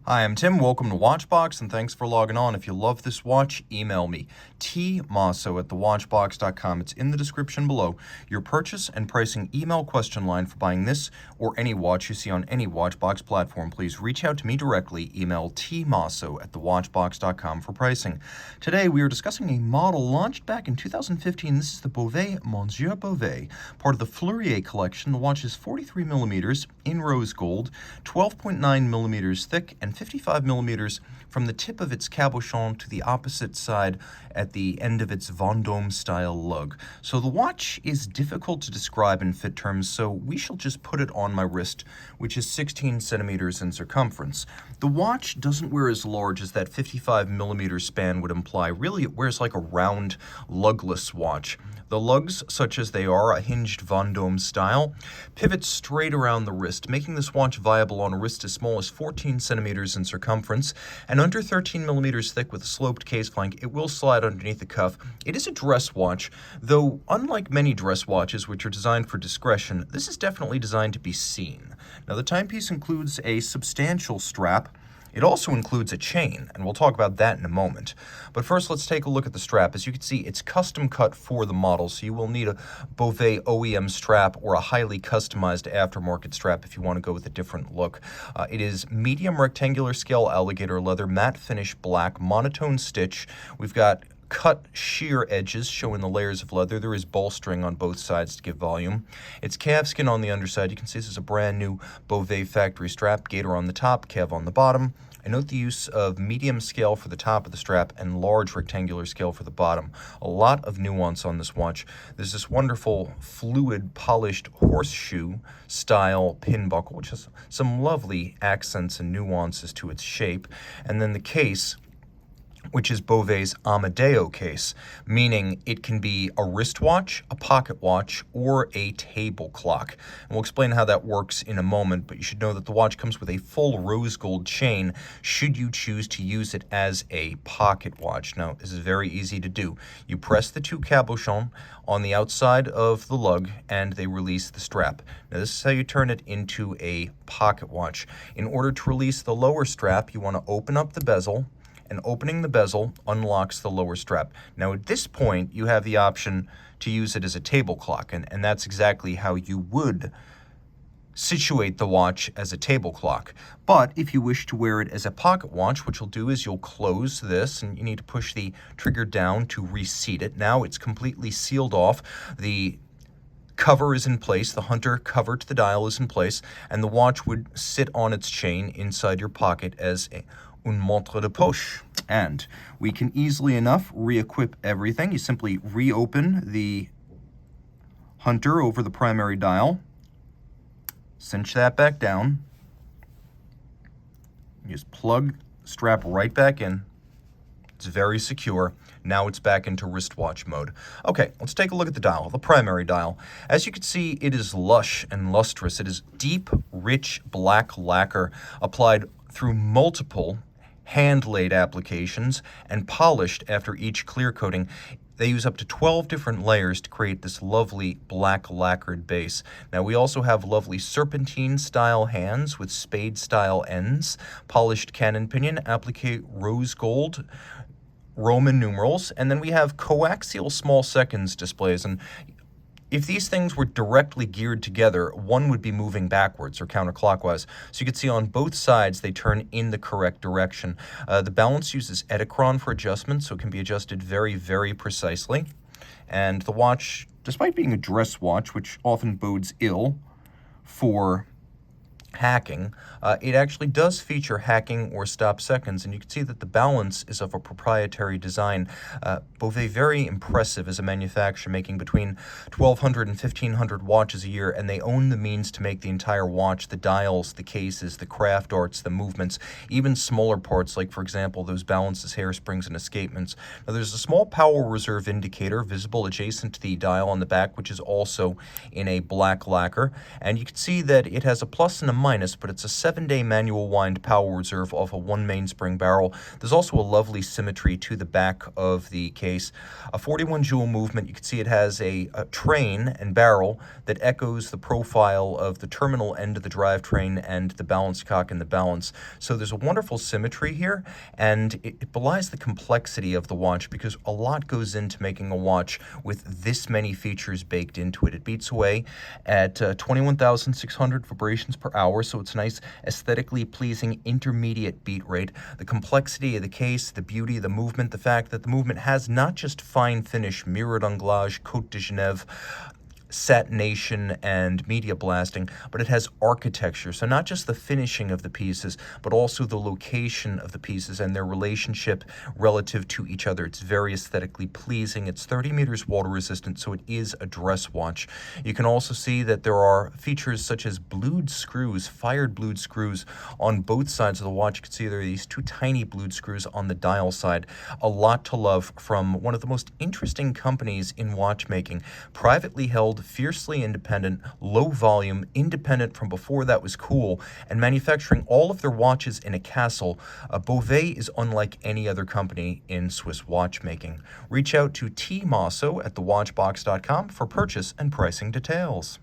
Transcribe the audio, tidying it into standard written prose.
Hi, I'm Tim. Welcome to Watchbox, and thanks for logging on. If you love this watch, email me, tmosso@thewatchbox.com. It's in the description below. Your purchase and pricing email question line for buying this or any watch you see on any Watchbox platform. Please reach out to me directly. Email tmosso@thewatchbox.com for pricing. Today, we are discussing a model launched back in 2015. This is the Bovet Monsieur Bovet, part of the Fleurier collection. The watch is 43 millimeters in rose gold, 12.9 millimeters thick, and 55 millimeters from the tip of its cabochon to the opposite side at the end of its Vendôme-style lug. So the watch is difficult to describe in fit terms, so we shall just put it on my wrist, which is 16 centimeters in circumference. The watch doesn't wear as large as that 55 millimeter span would imply. Really, it wears like a round, lugless watch. The lugs, such as they are, a hinged Vendôme style, pivot straight around the wrist, making this watch viable on a wrist as small as 14 centimeters in circumference and under 13 millimeters thick with a sloped case flank. It will slide underneath the cuff. It is a dress watch, though unlike many dress watches which are designed for discretion, this is definitely designed to be seen. Now, the timepiece includes a substantial strap. It also includes a chain, and we'll talk about that in a moment. But first, let's take a look at the strap. As you can see, it's custom cut for the model, so you will need a Bovet OEM strap or a highly customized aftermarket strap if you want to go with a different look. It is medium rectangular scale alligator leather, matte finish black, monotone stitch. We've got cut sheer edges showing the layers of leather. There is bolstering on both sides to give volume. It's calfskin on the underside. You can see this is a brand new Bovet factory strap, gator on the top, calf on the bottom. I note the use of medium scale for the top of the strap and large rectangular scale for the bottom. A lot of nuance on this watch. There's this wonderful fluid polished horseshoe style pin buckle, which has some lovely accents and nuances to its shape. And then the case, which is Bovet's Amadeo case, meaning it can be a wristwatch, a pocket watch, or a table clock. And we'll explain how that works in a moment, but you should know that the watch comes with a full rose gold chain should you choose to use it as a pocket watch. Now, this is very easy to do. You press the two cabochons on the outside of the lug, and they release the strap. Now, this is how you turn it into a pocket watch. In order to release the lower strap, you want to open up the bezel, and opening the bezel unlocks the lower strap. Now, at this point, you have the option to use it as a table clock, and that's exactly how you would situate the watch as a table clock. But if you wish to wear it as a pocket watch, what you'll do is you'll close this, and you need to push the trigger down to reseat it. Now it's completely sealed off. The cover is in place, the hunter cover to the dial is in place, and the watch would sit on its chain inside your pocket as une montre de poche. And we can easily enough re-equip everything. You simply reopen the hunter over the primary dial, cinch that back down, you just plug the strap right back in. It's very secure. Now it's back into wristwatch mode. Okay, let's take a look at the dial, the primary dial. As you can see, it is lush and lustrous. It is deep, rich black lacquer applied through multiple hand-laid applications and polished after each clear coating. They use up to 12 different layers to create this lovely black lacquered base. Now, we also have lovely serpentine-style hands with spade-style ends, polished cannon pinion, applique rose gold, Roman numerals, and then we have coaxial small seconds displays. And if these things were directly geared together, one would be moving backwards or counterclockwise. So you can see on both sides, they turn in the correct direction. The balance uses Etikron for adjustment, so it can be adjusted very, very precisely. And the watch, despite being a dress watch, which often bodes ill for hacking, it actually does feature hacking or stop seconds, and you can see that the balance is of a proprietary design. Bovet, very impressive as a manufacturer, making between 1,200 and 1,500 watches a year, and they own the means to make the entire watch, the dials, the cases, the craft arts, the movements, even smaller parts like, for example, those balances, hairsprings, and escapements. Now, there's a small power reserve indicator visible adjacent to the dial on the back, which is also in a black lacquer, and you can see that it has a plus and a minus, but it's a 7-day manual wind power reserve off a 1 mainspring barrel. There's also a lovely symmetry to the back of the case. A 41 joule movement. You can see it has a train and barrel that echoes the profile of the terminal end of the drivetrain and the balance cock and the balance. So there's a wonderful symmetry here, and it belies the complexity of the watch because a lot goes into making a watch with this many features baked into it. It beats away at 21,600 vibrations per hour, so it's a nice aesthetically pleasing intermediate beat rate. The complexity of the case, the beauty, the movement, the fact that the movement has not just fine finish, mirrored anglage, Côte de Genève, satination and media blasting, but it has architecture. So not just the finishing of the pieces, but also the location of the pieces and their relationship relative to each other. It's very aesthetically pleasing. It's 30 meters water resistant, so it is a dress watch. You can also see that there are features such as blued screws, fired blued screws on both sides of the watch. You can see there are these two tiny blued screws on the dial side. A lot to love from one of the most interesting companies in watchmaking, privately held, fiercely independent, low volume, independent from before that was cool, and manufacturing all of their watches in a castle. Bovet is unlike any other company in Swiss watchmaking. Reach out to Tim Mosso at thewatchbox.com for purchase and pricing details.